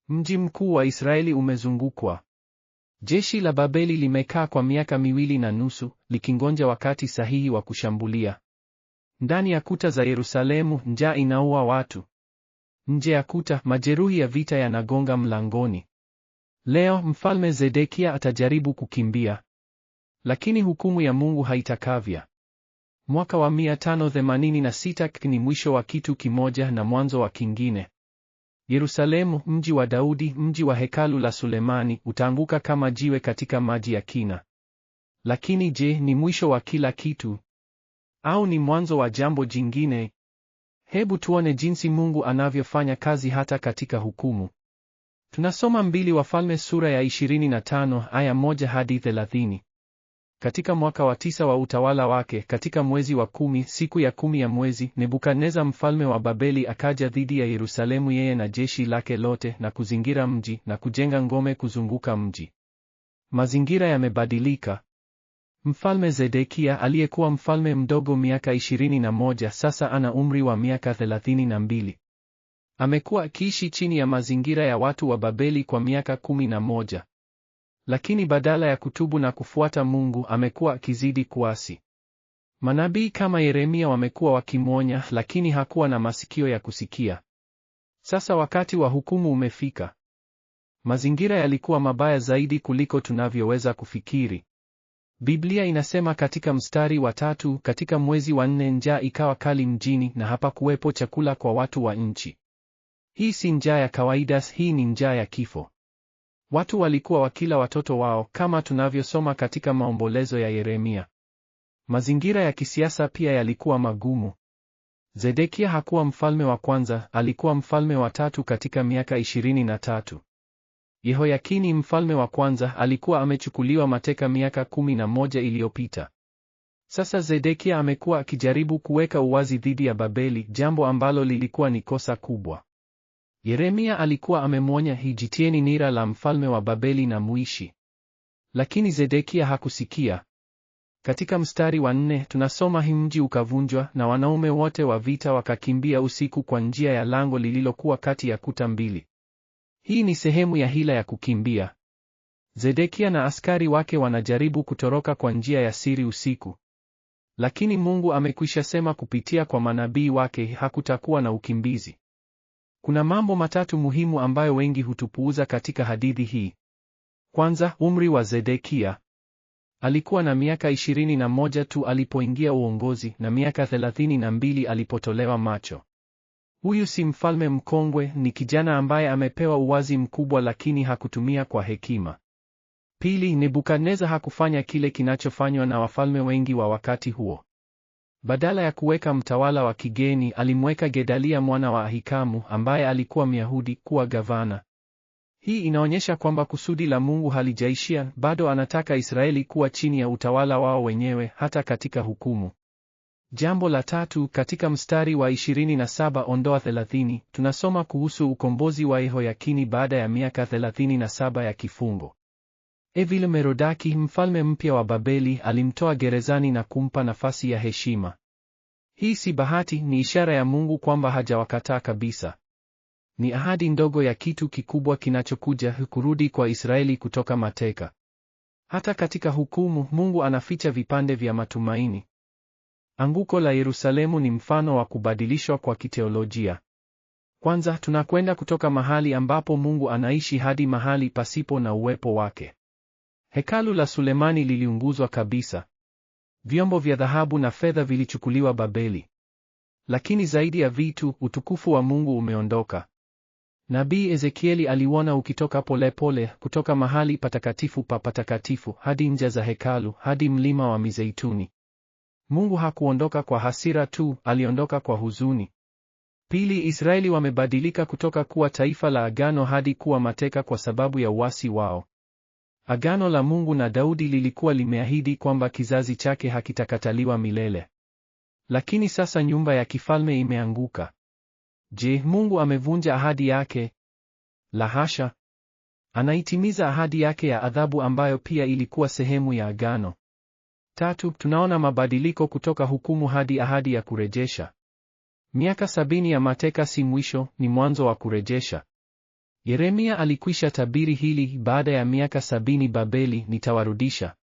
Mji mkuu wa Israeli umezungukwa. Jeshi la Babeli limekaa kwa miaka 2.5 likingoja wakati sahihi wa kushambulia. Ndani ya kuta za Yerusalemu, njaa inaua watu. Nje ya kuta, majeruhi ya vita yanagonga mlangoni. Leo Mfalme Zedekia atajaribu kukimbia, lakini hukumu ya Mungu haitakavya. Mwaka wa 586 ni mwisho wa kitu kimoja na mwanzo wa kingine. Yerusalemu, mji wa Daudi, mji wa hekalu la Sulemani, utaanguka kama jiwe katika maji ya kina. Lakini je, ni mwisho wa kila kitu? Au ni mwanzo wa jambo jingine? Hebu tuone jinsi Mungu anavyofanya kazi hata katika hukumu. Tunasoma 2 Wafalme sura ya 25 aya 1 hadi 30. Katika mwaka wa 9 wa utawala wake, katika mwezi wa 10, siku ya 10 ya mwezi, Nebukadneza mfalme wa Babeli akaja dhidi ya Yerusalemu, yeye na jeshi lake lote, na kuzingira mji na kujenga ngome kuzunguka mji. Mazingira yamebadilika. Mfalme Zedekia aliyekuwa mfalme mdogo miaka 21 sasa ana umri wa miaka 32. Amekuwa akiishi chini ya mazingira ya watu wa Babeli kwa miaka 11. Lakini badala ya kutubu na kufuata Mungu, amekuwa akizidi kuasi. Manabii kama Yeremia wamekuwa wakimwonya, lakini hakuwa na masikio ya kusikia. Sasa wakati wa hukumu umefika. Mazingira yalikuwa mabaya zaidi kuliko tunavyoweza kufikiri. Biblia inasema katika mstari wa 3, katika mwezi wa 4 njaa ikawa kali mjini na hapakuwepo chakula kwa watu wa nchi. Hii si njaa ya kawaida, hii ni njaa ya kifo. Watu walikuwa wakila watoto wao kama tunavyosoma katika maombolezo ya Yeremia. Mazingira ya kisiasa pia yalikuwa magumu. Zedekia hakuwa mfalme wa kwanza, alikuwa mfalme wa 3 katika miaka 23. Yehoyakini mfalme wa kwanza alikuwa amechukuliwa mateka miaka 11 iliyopita. Sasa Zedekia amekuwa akijaribu kuweka uwazi dhidi ya Babeli, jambo ambalo lilikuwa ni kosa kubwa. Yeremia alikuwa amemwonya, hijitieni nira la mfalme wa Babeli na muishi. Lakini Zedekia hakusikia. Katika mstari wa 4 tunasoma, mji ukavunjwa na wanaume wote wa vita wakakimbia usiku kwa njia ya lango lililokuwa kati ya kuta mbili. Hii ni sehemu ya hila ya kukimbia. Zedekia na askari wake wanajaribu kutoroka kwa njia ya siri usiku. Lakini Mungu amekwisha sema kupitia kwa manabii wake hakutakuwa na ukimbizi. Kuna mambo matatu muhimu ambayo wengi hutupuuza katika hadithi hii. Kwanza, umri wa Zedekia. Alikuwa na miaka 21 tu alipoingia uongozi na miaka 32 alipotolewa macho. Huyu si mfalme mkongwe, ni kijana ambaye amepewa uwazi mkubwa lakini hakutumia kwa hekima. Pili, Nebukadneza hakufanya kile kinachofanywa na wafalme wengi wa wakati huo. Badala ya kuweka mtawala wa kigeni, alimweka Gedalia mwana wa Ahikamu ambaye alikuwa Myahudi kuwa gavana. Hii inaonyesha kwamba kusudi la Mungu halijaishia, bado anataka Israeli kuwa chini ya utawala wao wenyewe hata katika hukumu. Jambo la tatu, katika mstari wa 27-30, tunasoma kuhusu ukombozi wa Yehoyakini baada ya miaka 37 ya kifungo. Evil-Merodaki, mfalme mpya wa Babeli, alimtoa gerezani na kumpa nafasi ya heshima. Hii si bahati, ni ishara ya Mungu kwamba hajawakataa kabisa. Ni ahadi ndogo ya kitu kikubwa kinachokuja, kurudi kwa Israeli kutoka mateka. Hata katika hukumu, Mungu anaficha vipande vya matumaini. Anguko la Yerusalemu ni mfano wa kubadilishwa kwa kiteolojia. Kwanza, tunakwenda kutoka mahali ambapo Mungu anaishi hadi mahali pasipo na uwepo wake. Hekalu la Sulemani liliunguzwa kabisa. Vyombo vya dhahabu na fedha vilichukuliwa Babeli. Lakini zaidi ya vitu, utukufu wa Mungu umeondoka. Nabii Ezekieli aliuona ukitoka polepole kutoka mahali patakatifu pa patakatifu hadi nje za hekalu, hadi mlima wa Mizeituni. Mungu hakuondoka kwa hasira tu, aliondoka kwa huzuni. Pili, Israeli wamebadilika kutoka kuwa taifa la agano hadi kuwa mateka kwa sababu ya uasi wao. Agano la Mungu na Daudi lilikuwa limeahidi kwamba kizazi chake hakitakataliwa milele. Lakini sasa nyumba ya kifalme imeanguka. Je, Mungu amevunja ahadi yake? La hasha. Anaitimiza ahadi yake ya adhabu ambayo pia ilikuwa sehemu ya agano. Tatu, tunaona mabadiliko kutoka hukumu hadi ahadi ya kurejesha. Miaka 70 ya mateka si mwisho, ni mwanzo wa kurejesha. Yeremia alikwisha tabiri hili: baada ya miaka 70 Babeli nitawarudisha.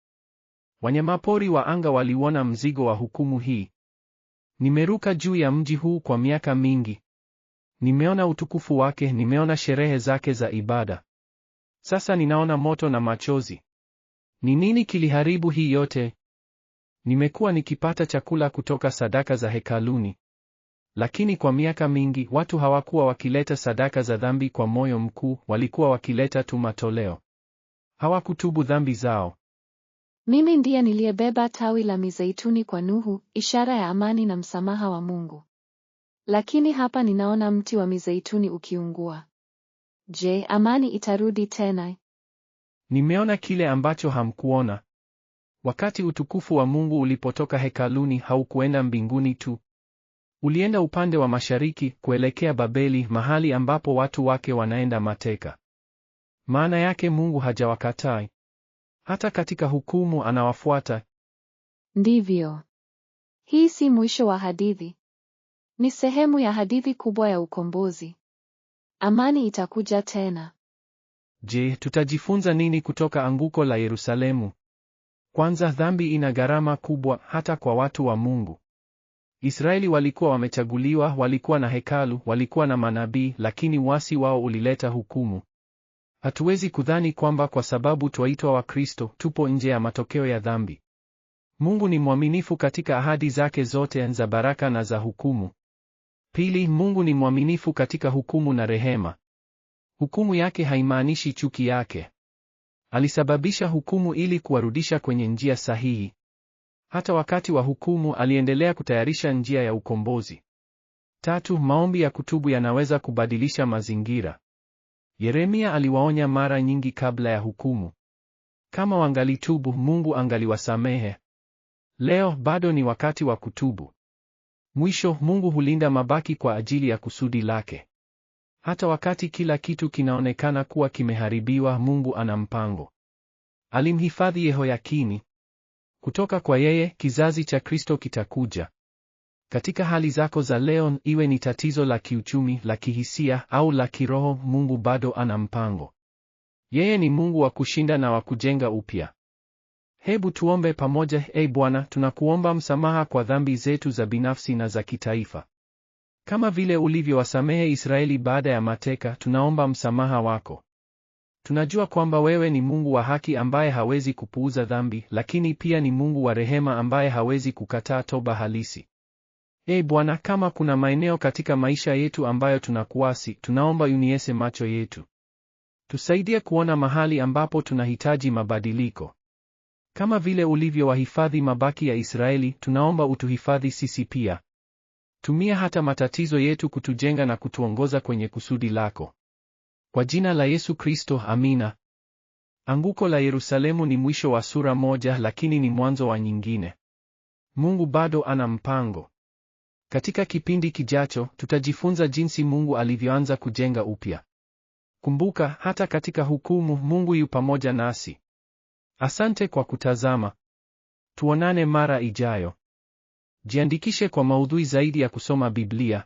Wanyamapori wa anga waliuona mzigo wa hukumu hii. Nimeruka juu ya mji huu kwa miaka mingi. Nimeona utukufu wake, nimeona sherehe zake za ibada. Sasa ninaona moto na machozi. Ni nini kiliharibu hii yote? Nimekuwa nikipata chakula kutoka sadaka za hekaluni. Lakini kwa miaka mingi watu hawakuwa wakileta sadaka za dhambi kwa moyo mkuu, walikuwa wakileta tu matoleo. Hawakutubu dhambi zao. Mimi ndiye niliyebeba tawi la mizeituni kwa Nuhu, ishara ya amani na msamaha wa Mungu. Lakini hapa ninaona mti wa mizeituni ukiungua. Je, amani itarudi tena? Nimeona kile ambacho hamkuona. Wakati utukufu wa Mungu ulipotoka hekaluni, haukuenda mbinguni tu. Ulienda upande wa mashariki kuelekea Babeli, mahali ambapo watu wake wanaenda mateka. Maana yake Mungu hajawakatai. Hata katika hukumu anawafuata. Ndivyo. Hii si mwisho wa hadithi. Ni sehemu ya hadithi kubwa ya ukombozi. Amani itakuja tena. Je, tutajifunza nini kutoka anguko la Yerusalemu? Kwanza, dhambi ina gharama kubwa hata kwa watu wa Mungu. Israeli walikuwa wamechaguliwa, walikuwa na hekalu, walikuwa na manabii, lakini uasi wao ulileta hukumu. Hatuwezi kudhani kwamba kwa sababu twaitwa Wakristo tupo nje ya matokeo ya dhambi. Mungu ni mwaminifu katika ahadi zake zote za baraka na za hukumu. Pili, Mungu ni mwaminifu katika hukumu na rehema. Hukumu yake haimaanishi chuki yake. Alisababisha hukumu ili kuwarudisha kwenye njia sahihi. Hata wakati wa hukumu aliendelea kutayarisha njia ya ukombozi. Tatu, maombi ya kutubu yanaweza kubadilisha mazingira. Yeremia aliwaonya mara nyingi kabla ya hukumu. Kama wangalitubu, Mungu angaliwasamehe. Leo bado ni wakati wa kutubu. Mwisho, Mungu hulinda mabaki kwa ajili ya kusudi lake. Hata wakati kila kitu kinaonekana kuwa kimeharibiwa, Mungu ana mpango. Alimhifadhi Yehoyakini. Kutoka kwa yeye, kizazi cha Kristo kitakuja. Katika hali zako za leo, iwe ni tatizo la kiuchumi, la kihisia au la kiroho, Mungu bado ana mpango. Yeye ni Mungu wa kushinda na wa kujenga upya. Hebu tuombe pamoja. Bwana, tunakuomba msamaha kwa dhambi zetu za binafsi na za kitaifa. Kama vile ulivyowasamehe Israeli baada ya mateka, tunaomba msamaha wako. Tunajua kwamba wewe ni Mungu wa haki ambaye hawezi kupuuza dhambi, lakini pia ni Mungu wa rehema ambaye hawezi kukataa toba halisi. Bwana, kama kuna maeneo katika maisha yetu ambayo tunakuasi, tunaomba uniese macho yetu. Tusaidie kuona mahali ambapo tunahitaji mabadiliko. Kama vile ulivyowahifadhi mabaki ya Israeli, tunaomba utuhifadhi sisi pia. Tumia hata matatizo yetu kutujenga na kutuongoza kwenye kusudi lako. Kwa jina la Yesu Kristo, amina. Anguko la Yerusalemu ni mwisho wa sura moja, lakini ni mwanzo wa nyingine. Mungu bado ana mpango. Katika kipindi kijacho, tutajifunza jinsi Mungu alivyoanza kujenga upya. Kumbuka, hata katika hukumu, Mungu yu pamoja nasi. Asante kwa kutazama. Tuonane mara ijayo. Jiandikishe kwa maudhui zaidi ya kusoma Biblia.